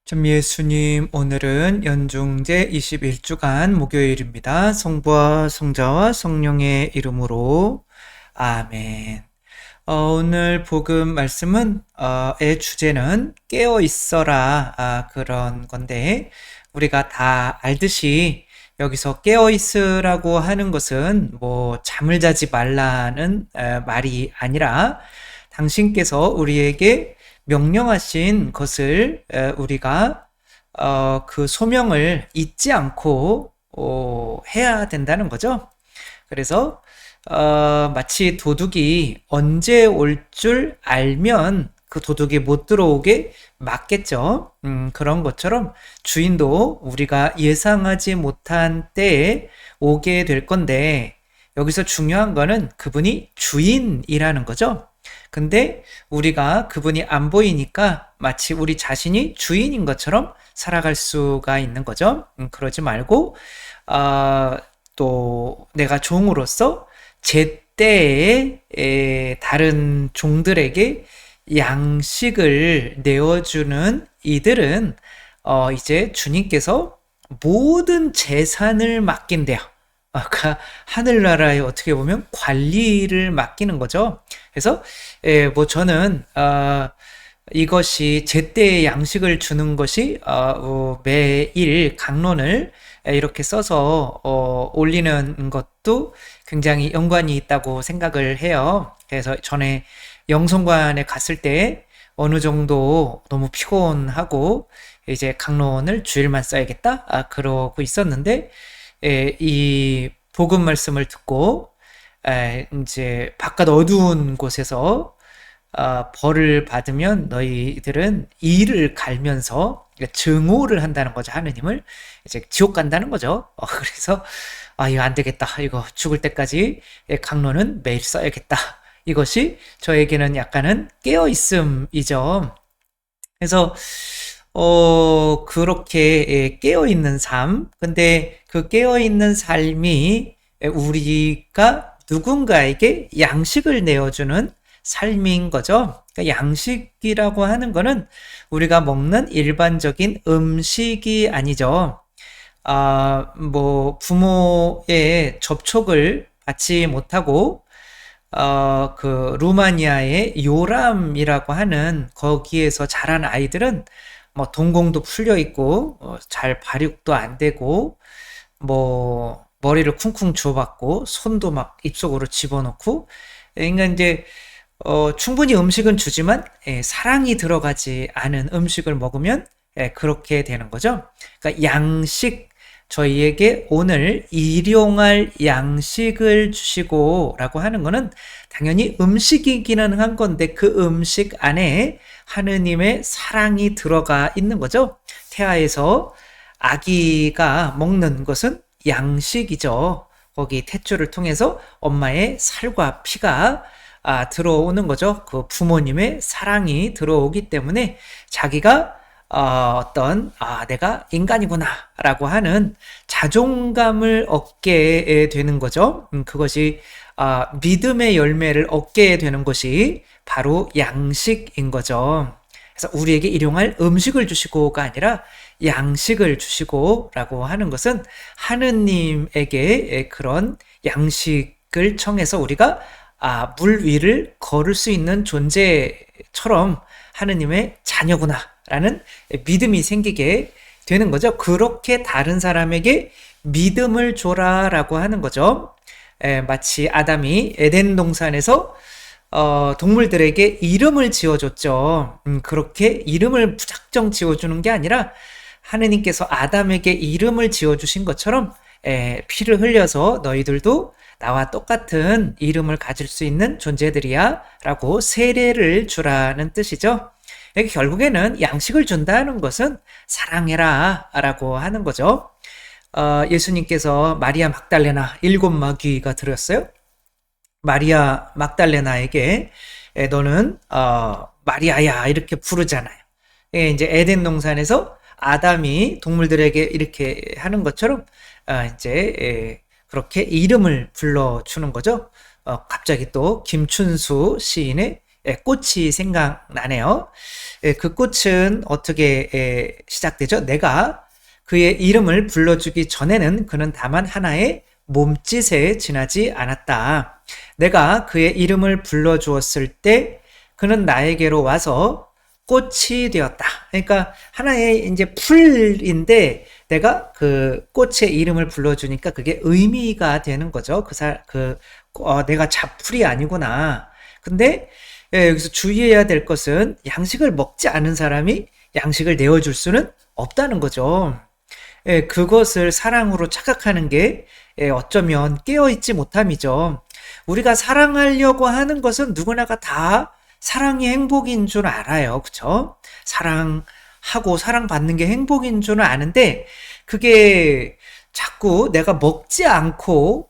참 예수님, 오늘은 연중제 21주간 목요일입니다. 성부와 성자와 성령의 이름으로 아멘. 오늘 복음 말씀은 의 주제는 깨어 있어라 그런 건데, 우리가 다 알듯이 여기서 깨어 있으라고 하는 것은 뭐 잠을 자지 말라는 말이 아니라 당신께서 우리에게 명령하신 것을 우리가 그 소명을 잊지 않고 해야 된다는 거죠. 그래서 마치 도둑이 언제 올 줄 알면 그 도둑이 못 들어오게 막겠죠. 그런 것처럼 주인도 우리가 예상하지 못한 때에 오게 될 건데, 여기서 중요한 거는 그분이 주인이라는 거죠. 근데 우리가 그분이 안 보이니까 마치 우리 자신이 주인인 것처럼 살아갈 수가 있는 거죠. 그러지 말고 또 내가 종으로서 제때에 다른 종들에게 양식을 내어주는 이들은 이제 주님께서 모든 재산을 맡긴대요. 아까 하늘나라에 어떻게 보면 관리를 맡기는 거죠. 그래서 뭐 저는 이것이 제때 양식을 주는 것이 매일 강론을 이렇게 써서 올리는 것도 굉장히 연관이 있다고 생각을 해요. 그래서 전에 영성관에 갔을 때 어느 정도 너무 피곤하고 이제 강론을 주일만 써야겠다 그러고 있었는데, 이 복음 말씀을 듣고 이제 바깥 어두운 곳에서 벌을 받으면 너희들은 이를 갈면서 증오를 한다는 거죠. 하느님을 이제 지옥 간다는 거죠. 그래서 이거 안 되겠다. 이거 죽을 때까지 강론은 매일 써야겠다. 이것이 저에게는 약간은 깨어 있음이죠. 그래서 그렇게 깨어 있는 삶. 근데 그 깨어 있는 삶이 우리가 누군가에게 양식을 내어주는 삶인 거죠. 그러니까 양식이라고 하는 거는 우리가 먹는 일반적인 음식이 아니죠. 뭐 부모의 접촉을 받지 못하고 그 루마니아의 요람이라고 하는 거기에서 자란 아이들은 뭐 동공도 풀려 있고 잘 발육도 안 되고 뭐 머리를 쿵쿵 주워받고 손도 막 입속으로 집어넣고, 그러니까 이제 충분히 음식은 주지만 사랑이 들어가지 않은 음식을 먹으면 그렇게 되는 거죠. 그러니까 양식, 저희에게 오늘 일용할 양식을 주시고 라고 하는 거는 당연히 음식이기는 한 건데, 그 음식 안에 하느님의 사랑이 들어가 있는 거죠. 태아에서 아기가 먹는 것은 양식이죠. 거기 태초를 통해서 엄마의 살과 피가 들어오는 거죠. 그 부모님의 사랑이 들어오기 때문에 자기가 내가 인간이구나 라고 하는 자존감을 얻게 되는 거죠. 그것이 믿음의 열매를 얻게 되는 것이 바로 양식인 거죠. 그래서 우리에게 일용할 음식을 주시고가 아니라 양식을 주시고 라고 하는 것은 하느님에게 그런 양식을 청해서 우리가 물 위를 걸을 수 있는 존재처럼 하느님의 자녀구나 라는 믿음이 생기게 되는 거죠. 그렇게 다른 사람에게 믿음을 줘라 라고 하는 거죠. 마치 아담이 에덴 동산에서 동물들에게 이름을 지어줬죠. 그렇게 이름을 무작정 지어주는 게 아니라 하느님께서 아담에게 이름을 지어주신 것처럼 피를 흘려서 너희들도 나와 똑같은 이름을 가질 수 있는 존재들이야 라고 세례를 주라는 뜻이죠. 결국에는 양식을 준다는 것은 사랑해라 라고 하는 거죠. 예수님께서 마리아 막달레나 7마귀가 들었어요. 마리아 막달레나에게 너는 마리아야 이렇게 부르잖아요. 이제 에덴 동산에서 아담이 동물들에게 이렇게 하는 것처럼 이제 그렇게 이름을 불러주는 거죠. 갑자기 또 김춘수 시인의 꽃이 생각나네요. 그 꽃은 어떻게 시작되죠? 내가 그의 이름을 불러주기 전에는 그는 다만 하나의 몸짓에 지나지 않았다. 내가 그의 이름을 불러주었을 때 그는 나에게로 와서 꽃이 되었다. 그러니까 하나의 이제 풀인데 내가 그 꽃의 이름을 불러주니까 그게 의미가 되는 거죠. 내가 잡풀이 아니구나. 근데 여기서 주의해야 될 것은 양식을 먹지 않은 사람이 양식을 내어줄 수는 없다는 거죠. 그것을 사랑으로 착각하는 게 어쩌면 깨어있지 못함이죠. 우리가 사랑하려고 하는 것은 누구나가 다 사랑이 행복인 줄 알아요. 그쵸? 사랑하고 사랑받는 게 행복인 줄은 아는데 그게 자꾸 내가 먹지 않고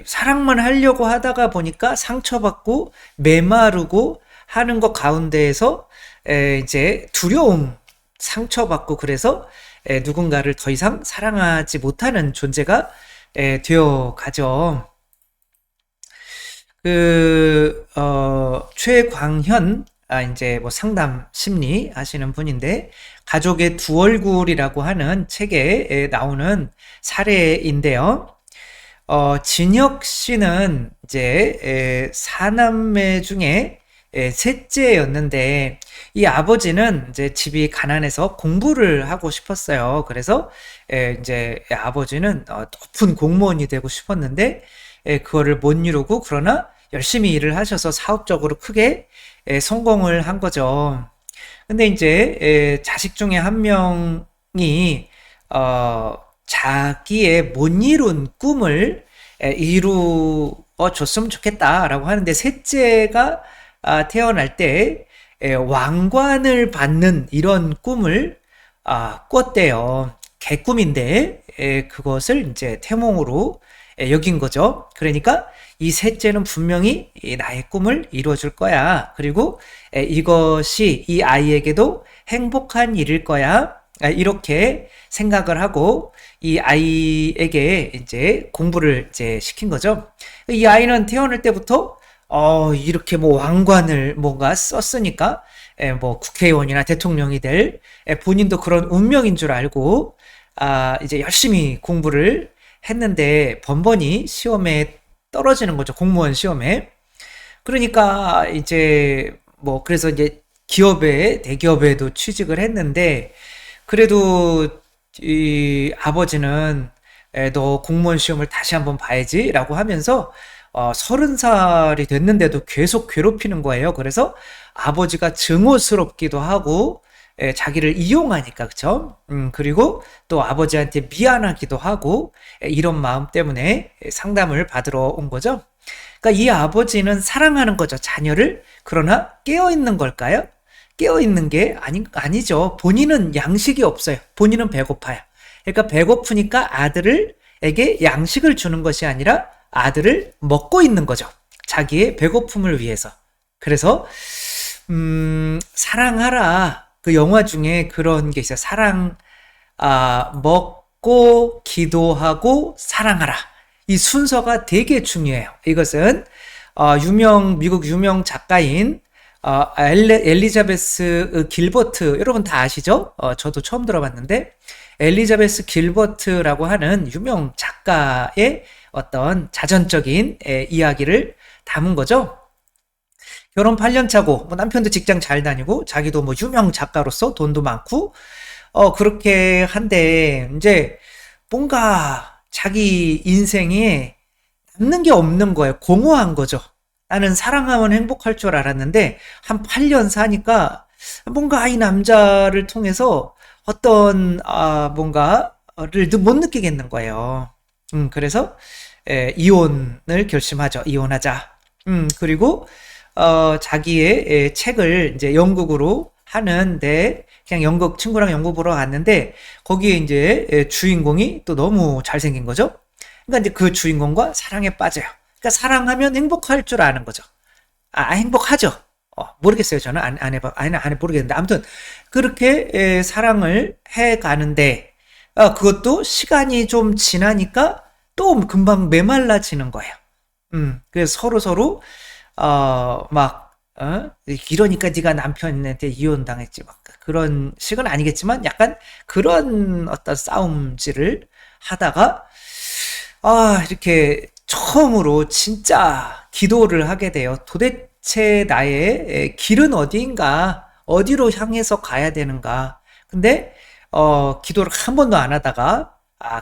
사랑만 하려고 하다가 보니까 상처받고 메마르고 하는 것 가운데에서 이제 두려움, 상처받고 그래서 누군가를 더 이상 사랑하지 못하는 존재가 되어 가죠. 최광현, 이제 뭐 상담 심리 하시는 분인데, 가족의 두 얼굴이라고 하는 책에 나오는 사례인데요. 진혁 씨는 이제 사남매 중에 셋째였는데 이 아버지는 이제 집이 가난해서 공부를 하고 싶었어요. 그래서 이제 아버지는 높은 공무원이 되고 싶었는데 그거를 못 이루고 그러나 열심히 일을 하셔서 사업적으로 크게 성공을 한 거죠. 근데 이제 자식 중에 한 명이 자기의 못 이룬 꿈을 이루어 줬으면 좋겠다라고 하는데 셋째가 태어날 때 왕관을 받는 이런 꿈을 꿨대요. 개꿈인데 그것을 이제 태몽으로 여긴 거죠. 그러니까 이 셋째는 분명히 나의 꿈을 이루어줄 거야. 그리고 이것이 이 아이에게도 행복한 일일 거야. 이렇게 생각을 하고 이 아이에게 이제 공부를 이제 시킨 거죠. 이 아이는 태어날 때부터 이렇게 뭐 왕관을 뭔가 썼으니까 뭐 국회의원이나 대통령이 될 본인도 그런 운명인 줄 알고 이제 열심히 공부를 했는데 번번이 시험에 떨어지는 거죠. 공무원 시험에. 그러니까 이제 뭐 그래서 이제 대기업에도 취직을 했는데 그래도 이 아버지는 너 공무원 시험을 다시 한번 봐야지라고 하면서 30살이 됐는데도 계속 괴롭히는 거예요. 그래서 아버지가 증오스럽기도 하고 자기를 이용하니까 그쵸? 그리고 또 아버지한테 미안하기도 하고 이런 마음 때문에 상담을 받으러 온 거죠. 그러니까 이 아버지는 사랑하는 거죠, 자녀를. 그러나 깨어있는 걸까요? 깨어있는 게 아니죠. 본인은 양식이 없어요. 본인은 배고파요. 그러니까 배고프니까 아들에게 양식을 주는 것이 아니라 아들을 먹고 있는 거죠. 자기의 배고픔을 위해서. 그래서 사랑하라. 그 영화 중에 그런 게 있어요. 먹고 기도하고 사랑하라. 이 순서가 되게 중요해요. 이것은 미국 유명 작가인 엘리자베스 길버트, 여러분 다 아시죠? 저도 처음 들어봤는데 엘리자베스 길버트라고 하는 유명 작가의 어떤 자전적인 이야기를 담은 거죠. 결혼 8년 차고 뭐 남편도 직장 잘 다니고 자기도 뭐 유명 작가로서 돈도 많고 그렇게 한데 이제 뭔가 자기 인생에 남는 게 없는 거예요. 공허한 거죠. 나는 사랑하면 행복할 줄 알았는데 한 8년 사니까 뭔가 이 남자를 통해서 어떤 뭔가를 못 느끼겠는 거예요. 그래서 이혼을 결심하죠. 이혼하자. 그리고 자기의 책을 이제 영국으로 하는데 그냥 친구랑 영국 보러 갔는데 거기에 이제 주인공이 또 너무 잘생긴 거죠. 그러니까 이제 그 주인공과 사랑에 빠져요. 그러니까 사랑하면 행복할 줄 아는 거죠. 행복하죠. 모르겠어요. 저는 안 모르겠는데 아무튼 그렇게 사랑을 해 가는데 그것도 시간이 좀 지나니까 또 금방 메말라지는 거예요. 그래서 서로 막 이러니까 네가 남편한테 이혼당했지. 막 그런 식은 아니겠지만 약간 그런 어떤 싸움질을 하다가 이렇게 처음으로 진짜 기도를 하게 돼요. 도대체 나의 길은 어디인가? 어디로 향해서 가야 되는가? 근데 기도를 한 번도 안 하다가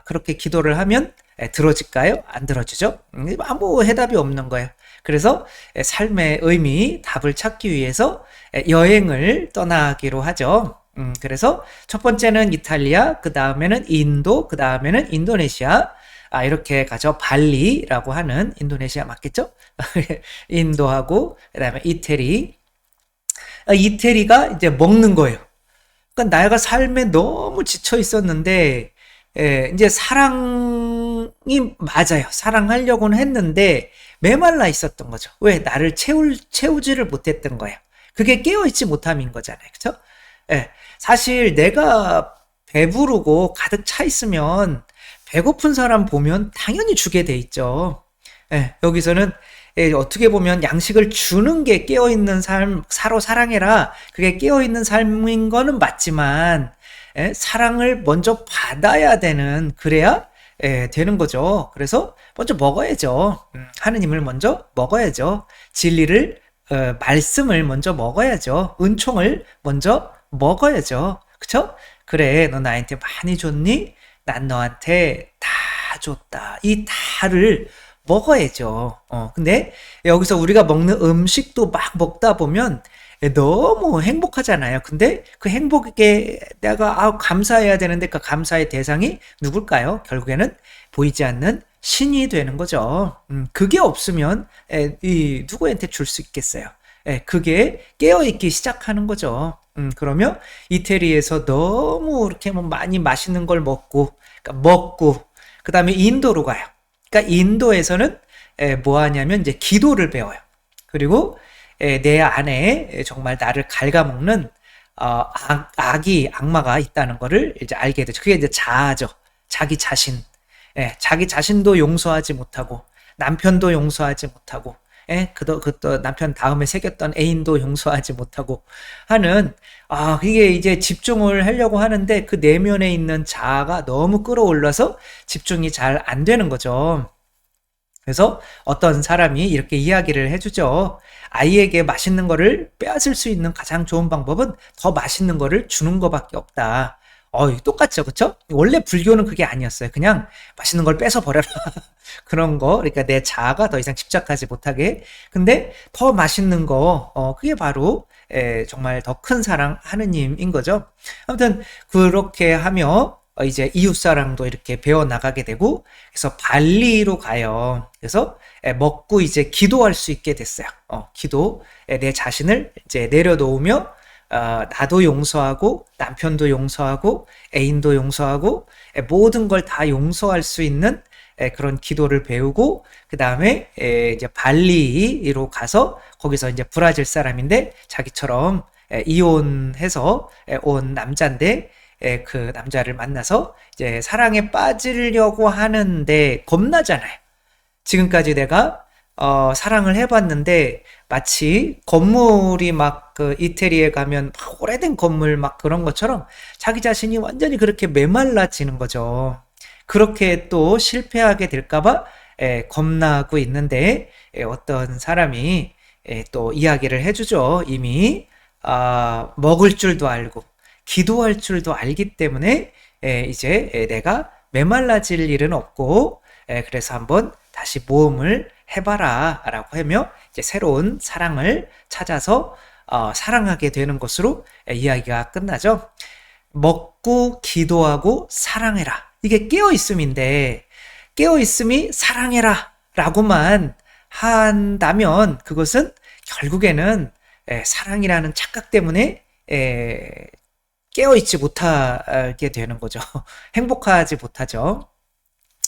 그렇게 기도를 하면 들어질까요? 안 들어지죠? 아무 해답이 없는 거예요. 그래서 삶의 의미, 답을 찾기 위해서 여행을 떠나기로 하죠. 그래서 첫 번째는 이탈리아, 그 다음에는 인도, 그 다음에는 인도네시아, 이렇게 가죠. 발리라고 하는 인도네시아 맞겠죠? 인도하고, 그 다음에 이태리. 이태리가 이제 먹는 거예요. 그러니까 내가 삶에 너무 지쳐 있었는데, 이제 사랑이 맞아요. 사랑하려고는 했는데, 메말라 있었던 거죠. 왜? 나를 채우지를 못했던 거예요. 그게 깨어있지 못함인 거잖아요. 그쵸? 예. 사실 내가 배부르고 가득 차 있으면 배고픈 사람 보면 당연히 주게 돼 있죠. 예. 여기서는 어떻게 보면 양식을 주는 게 깨어있는 삶, 서로 사랑해라. 그게 깨어있는 삶인 거는 맞지만, 사랑을 먼저 받아야 되는, 그래야 되는 거죠. 그래서 먼저 먹어야죠. 하느님을 먼저 먹어야죠. 진리를, 말씀을 먼저 먹어야죠. 은총을 먼저 먹어야죠. 그쵸? 그래, 너 나한테 많이 줬니? 난 너한테 다 줬다. 이 다를 먹어야죠. 근데 여기서 우리가 먹는 음식도 막 먹다 보면 너무 행복하잖아요. 근데 그 행복에 내가 감사해야 되는데 그 감사의 대상이 누굴까요? 결국에는 보이지 않는 신이 되는 거죠. 그게 없으면 누구한테 줄 수 있겠어요? 그게 깨어있기 시작하는 거죠. 그러면 이태리에서 너무 이렇게 뭐 많이 맛있는 걸 먹고, 그 다음에 인도로 가요. 그러니까 인도에서는 뭐 하냐면 이제 기도를 배워요. 그리고 내 안에 정말 나를 갉아먹는 악마가 있다는 거를 이제 알게 되죠. 그게 이제 자아죠. 자기 자신. 자기 자신도 용서하지 못하고, 남편도 용서하지 못하고, 그또 남편 다음에 새겼던 애인도 용서하지 못하고 하는, 이게 이제 집중을 하려고 하는데 그 내면에 있는 자아가 너무 끌어올라서 집중이 잘 안 되는 거죠. 그래서 어떤 사람이 이렇게 이야기를 해주죠. 아이에게 맛있는 거를 빼앗을 수 있는 가장 좋은 방법은 더 맛있는 거를 주는 것밖에 없다. 똑같죠, 그쵸? 원래 불교는 그게 아니었어요. 그냥 맛있는 걸 뺏어 버려라. 그런 거. 그러니까 내 자아가 더 이상 집착하지 못하게. 근데 더 맛있는 거, 그게 바로 정말 더 큰 사랑 하느님인 거죠. 아무튼 그렇게 하며 이제 이웃사랑도 이렇게 배워나가게 되고, 그래서 발리로 가요. 그래서 먹고 이제 기도할 수 있게 됐어요. 기도, 내 자신을 이제 내려놓으며, 나도 용서하고, 남편도 용서하고, 애인도 용서하고, 모든 걸 다 용서할 수 있는 그런 기도를 배우고, 그 다음에 이제 발리로 가서, 거기서 이제 브라질 사람인데, 자기처럼 이혼해서 온 남자인데, 그 남자를 만나서 이제 사랑에 빠지려고 하는데 겁나잖아요. 지금까지 내가 사랑을 해봤는데 마치 건물이 막 그 이태리에 가면 막 오래된 건물 막 그런 것처럼 자기 자신이 완전히 그렇게 메말라지는 거죠. 그렇게 또 실패하게 될까봐 겁나고 있는데 어떤 사람이 또 이야기를 해주죠. 이미 먹을 줄도 알고 기도할 줄도 알기 때문에 이제 내가 메말라질 일은 없고 그래서 한번 다시 모험을 해봐라 라고 하며 이제 새로운 사랑을 찾아서 사랑하게 되는 것으로 이야기가 끝나죠. 먹고 기도하고 사랑해라. 이게 깨어있음인데 깨어있음이 사랑해라 라고만 한다면 그것은 결국에는 사랑이라는 착각 때문에 깨어있지 못하게 되는 거죠. 행복하지 못하죠.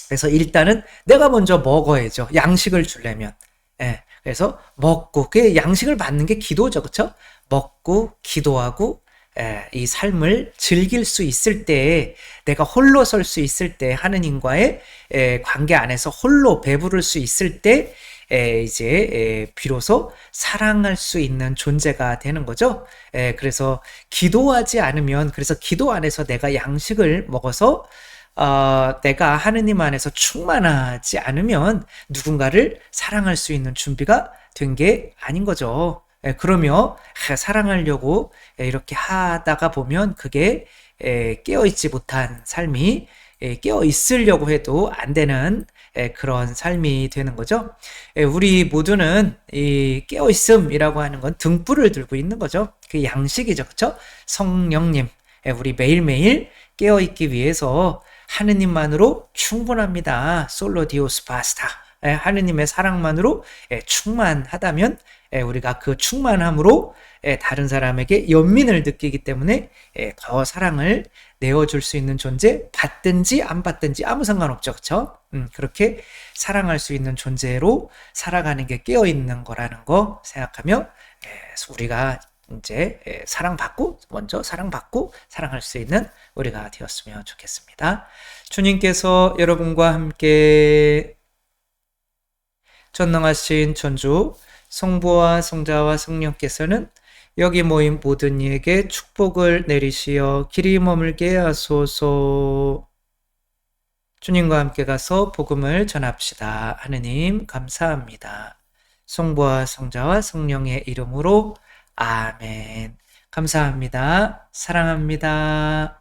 그래서 일단은 내가 먼저 먹어야죠. 양식을 주려면. 그래서 먹고, 그 양식을 받는 게 기도죠. 그쵸? 먹고, 기도하고, 이 삶을 즐길 수 있을 때, 내가 홀로 설 수 있을 때, 하느님과의 관계 안에서 홀로 배부를 수 있을 때, 이제 비로소 사랑할 수 있는 존재가 되는 거죠. 그래서 기도하지 않으면, 그래서 기도 안에서 내가 양식을 먹어서 내가 하느님 안에서 충만하지 않으면 누군가를 사랑할 수 있는 준비가 된 게 아닌 거죠. 그러며 사랑하려고 이렇게 하다가 보면 그게 깨어있지 못한 삶이, 깨어 있으려고 해도 안 되는 그런 삶이 되는 거죠. 우리 모두는 이 깨어 있음이라고 하는 건 등불을 들고 있는 거죠. 그 양식이죠, 그렇죠? 성령님, 우리 매일매일 깨어 있기 위해서 하느님만으로 충분합니다. 솔로 디오스 바스타. 하느님의 사랑만으로 충만하다면 우리가 그 충만함으로 다른 사람에게 연민을 느끼기 때문에 더 사랑을 내어줄 수 있는 존재, 받든지 안 받든지 아무 상관없죠. 그렇죠? 그렇게 사랑할 수 있는 존재로 살아가는 게 깨어있는 거라는 거 생각하며 우리가 이제 사랑받고, 먼저 사랑받고 사랑할 수 있는 우리가 되었으면 좋겠습니다. 주님께서 여러분과 함께 전능하신 천주 성부와 성자와 성령께서는 여기 모인 모든 이에게 축복을 내리시어 길이 머물게 하소서. 주님과 함께 가서 복음을 전합시다. 하느님 감사합니다. 성부와 성자와 성령의 이름으로 아멘. 감사합니다. 사랑합니다.